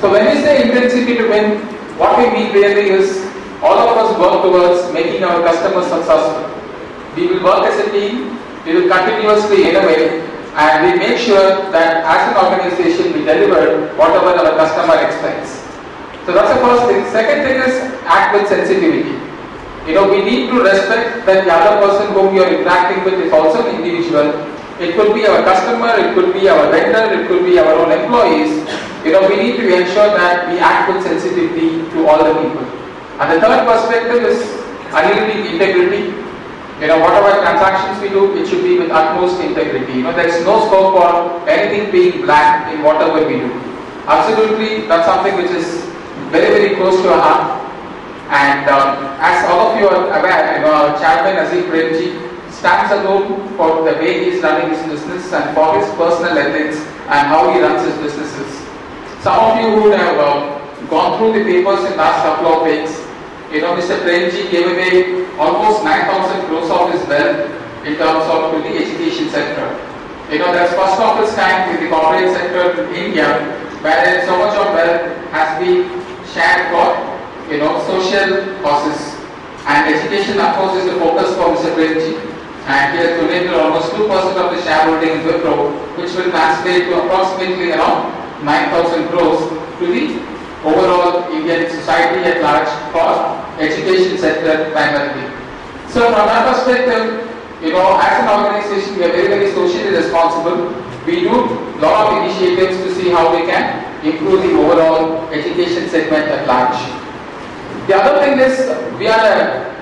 So when we say intensity to win, what we mean really is all of us work towards making our customers successful. We will work as a team, we will continuously innovate, and we make sure that as an organization we deliver whatever our customer expects. So that's the first thing. Second thing is act with sensitivity. We need to respect that the other person whom you are interacting with is also an individual. It could be our customer, it could be our vendor, it could be our own employees. We need to ensure that we act with sensitivity to all the people. And the third perspective is unyielding integrity. Whatever transactions we do, it should be with utmost integrity. There is no scope for anything being black in whatever we do. Absolutely, that's something which is very, very close to our heart. And as all of you are aware, our chairman Azim Premji stands alone for the way he is running his business and for his personal ethics and how he runs his businesses. Some of you who have gone through the papers in the last couple of weeks, Mr. Premji gave away almost 9,000 crores of his wealth in terms of to the education sector. That's first of its kind in the corporate sector in India, where so much of wealth has been shared for social causes. And education, of course, is the focus for Mr. Premji. And he has donated almost 2% of the shareholding in Wipro, which will translate to approximately around 9,000 crores to the overall Indian society at large for education sector primarily. So from that perspective, as an organization, we are very, very socially responsible. We do a lot of initiatives to see how we can improve the overall education segment at large. The other thing is, we are,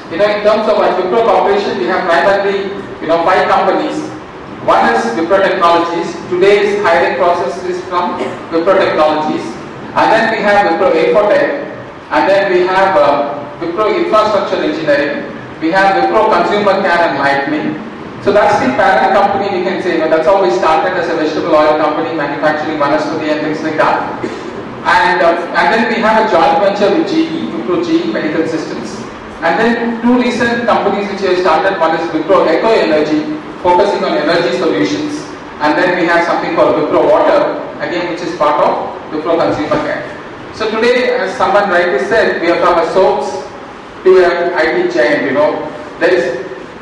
in terms of our Wipro Corporation, we have primarily, 5 companies. One is Wipro Technologies. Today's hiring process is from Wipro Technologies. And then we have Wipro Infotech. And then we have Wipro Infrastructure Engineering. We have Wipro Consumer Care and Lighting. So that's the parent company, we can say. That's how we started as a vegetable oil company, manufacturing vanaspati and things like that. And then we have a joint venture with GE, Wipro GE Medical Systems. And then 2 recent companies which we have started. One is Wipro Eco Energy, focusing on energy solutions. And then we have something called Wipro Water, again which is part of Wipro Consumer Care. So today, as someone rightly said, we are from a soaps to an IT giant. There is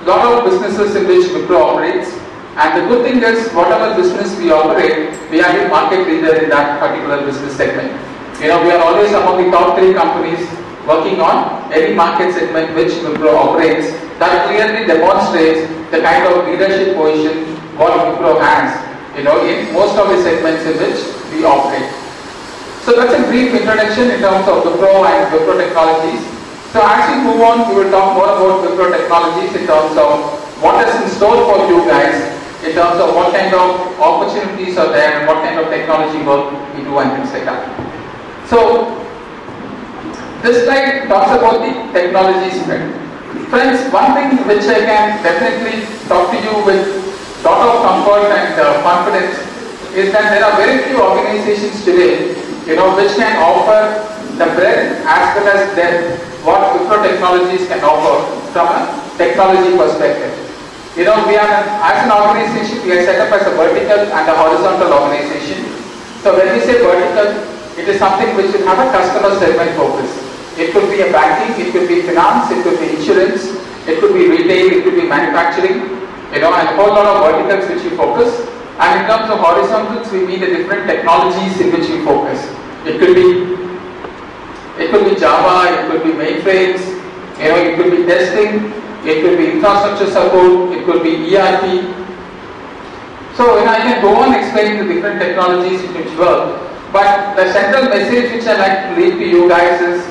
a lot of businesses in which Wipro operates. And the good thing is, whatever business we operate, we are the market leader in that particular business segment. We are always among the top 3 companies working on any market segment which Wipro operates. That clearly demonstrates the kind of leadership position what Wipro has, in most of the segments in which we operate. So that's a brief introduction in terms of Wipro and Wipro Technologies. So as we move on, we will talk more about Wipro Technologies in terms of what is in store for you guys, in terms of what kind of opportunities are there and what kind of technology work we do and things like that. So this slide talks about the technology spread. Friends, one thing which I can definitely talk to you with lot of comfort and confidence is that there are very few organizations today, which can offer the breadth as well as depth what Wipro Technologies can offer from a technology perspective. We are, as an organization, we are set up as a vertical and a horizontal organization. So when we say vertical, it is something which will have a customer segment focus. It could be a banking, it could be finance, it could be insurance, it could be retail, it could be manufacturing, and a whole lot of verticals which we focus. And in terms of horizontals, we mean the different technologies in which we focus. It could be Java, it could be mainframes, it could be testing, it could be infrastructure support, it could be ERP. So I can go on explaining the different technologies in which work, but the central message which I like to leave to you guys is,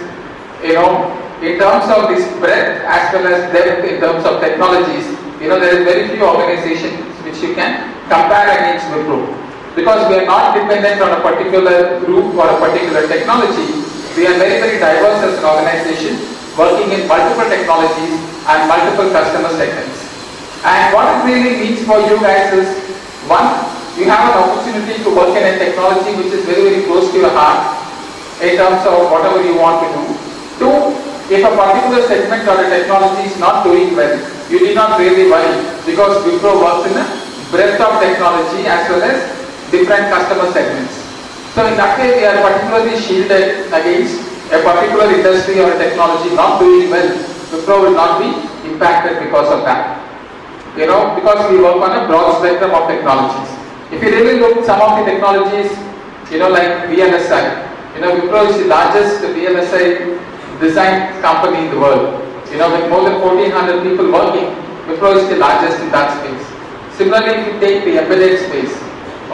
in terms of this breadth as well as depth in terms of technologies, there is very few organizations which you can compare against Wipro. Because we are not dependent on a particular group or a particular technology. We are very, very diverse as an organization, working in multiple technologies and multiple customer segments. And what it really means for you guys is, one, you have an opportunity to work in a technology which is very, very close to your heart in terms of whatever you want to do. Two, if a particular segment or a technology is not doing well, you need not really worry, because Wipro works in a breadth of technology as well as different customer segments. So in that way, we are particularly shielded against a particular industry or a technology not doing well. Wipro will not be impacted because of that. Because we work on a broad spectrum of technologies. If you really look at some of the technologies, like VLSI, Wipro is the largest VLSI design company in the world. With more than 1,400 people working, Wipro is the largest in that space. Similarly, if you take the embedded space,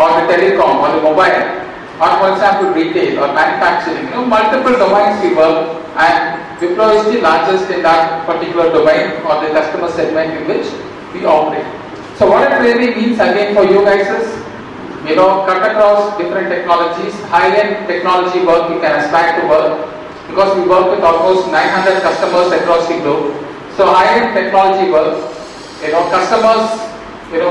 or the telecom, or the mobile, or for example retail or manufacturing, multiple domains we work, and Wipro is the largest in that particular domain or the customer segment in which we operate. So what it really means again for you guys is, cut across different technologies, high-end technology work we can aspire to work, because we work with almost 900 customers across the globe. So high-end technology work, customers,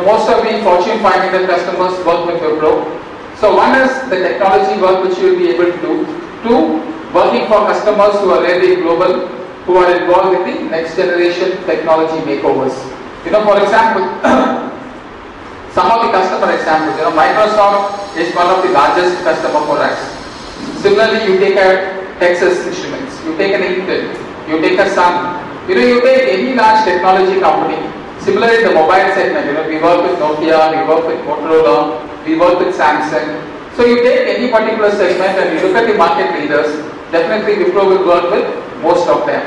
most of the Fortune 500 customers work with Wipro. So one is the technology work which you will be able to do. Two, working for customers who are really global, who are involved with the next generation technology makeovers. For example, some of the customer examples, Microsoft is one of the largest customer for us. Similarly, you take a Texas Instruments, you take an Engg, you take a Sun, you take any large technology company. Similarly, in the mobile segment, we work with Nokia, we work with Motorola, we work with Samsung. So you take any particular segment and you look at the market leaders, definitely Wipro will work with most of them.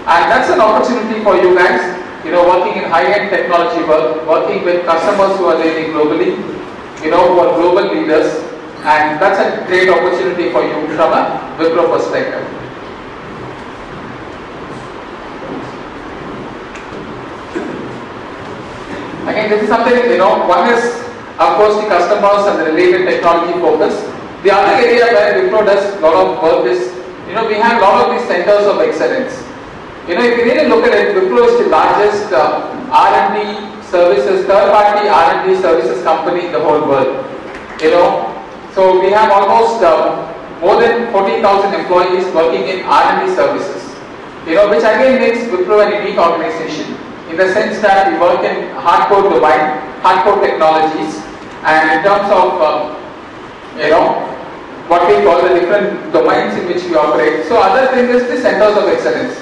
And that's an opportunity for you guys, working in high-end technology work, working with customers who are really globally, who are global leaders, and that's a great opportunity for you from a Wipro perspective. Again, this is something, one is of course the customers and the related technology focus. The other area where Wipro does a lot of work is, we have a lot of these centers of excellence. If you really look at it, Wipro is the largest R&D services, third-party R&D services company in the whole world. So we have almost more than 14,000 employees working in R&D services. Which again makes Wipro a unique organization in the sense that we work in hardcore domain, hardcore technologies, and in terms of what we call the different domains in which we operate. So other thing is the centers of excellence.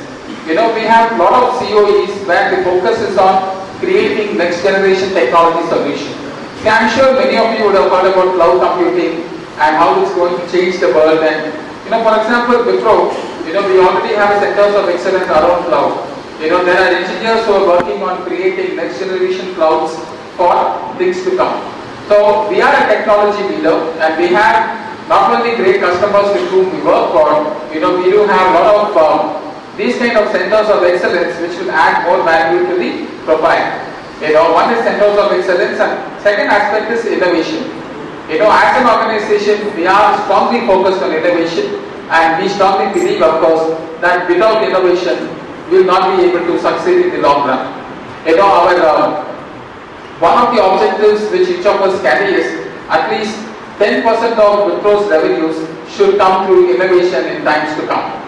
We have a lot of COEs where the focus is on creating next generation technology solutions. I'm sure many of you would have heard about cloud computing and how it's going to change the world. And for example, Wipro, we already have centers of excellence around cloud. There are engineers who are working on creating next generation clouds for things to come. So we are a technology leader, and we have not only great customers with whom we work for, we do have a lot of these kind of centers of excellence which will add more value to the profile. One is centers of excellence, and second aspect is innovation. As an organization, we are strongly focused on innovation, and we strongly believe, of course, that without innovation, we will not be able to succeed in the long run. One of the objectives which each of us carry is at least 10% of Wipro's revenues should come through innovation in times to come.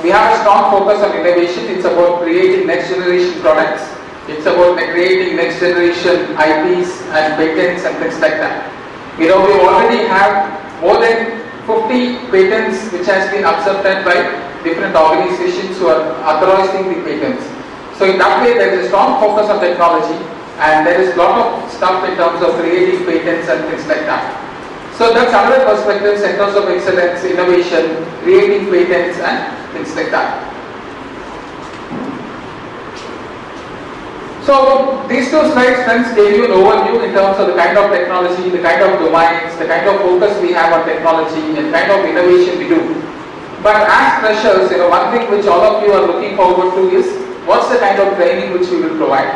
We have a strong focus on innovation. It's about creating next generation products. It's about creating next generation IPs and patents and things like that. We already have more than 50 patents which has been accepted by different organizations who are authorizing the patents. So in that way, there is a strong focus on technology, and there is a lot of stuff in terms of creating patents and things like that. So that's another perspective, centers of excellence, innovation, creating patents and things like that. So these two slides, friends, gave you an overview in terms of the kind of technology, the kind of domains, the kind of focus we have on technology, and kind of innovation we do. But as freshers, one thing which all of you are looking forward to is what's the kind of training which we will provide.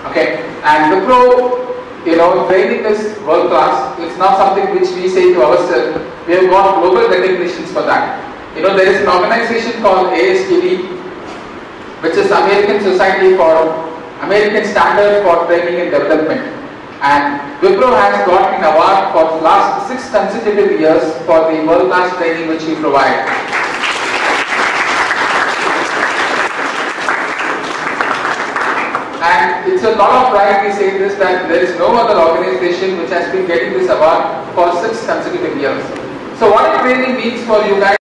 Okay, and Wipro, training is world class. It's not something which we say to ourselves. We have got global recognitions for that. There is an organization called ASTD, which is American Standard for Training and Development. And Wipro has got an award for the last 6 consecutive years for the world class training which we provide. and it's a lot of pride we say this, that there is no other organization which has been getting this award for 6 consecutive years. So what it really means for you guys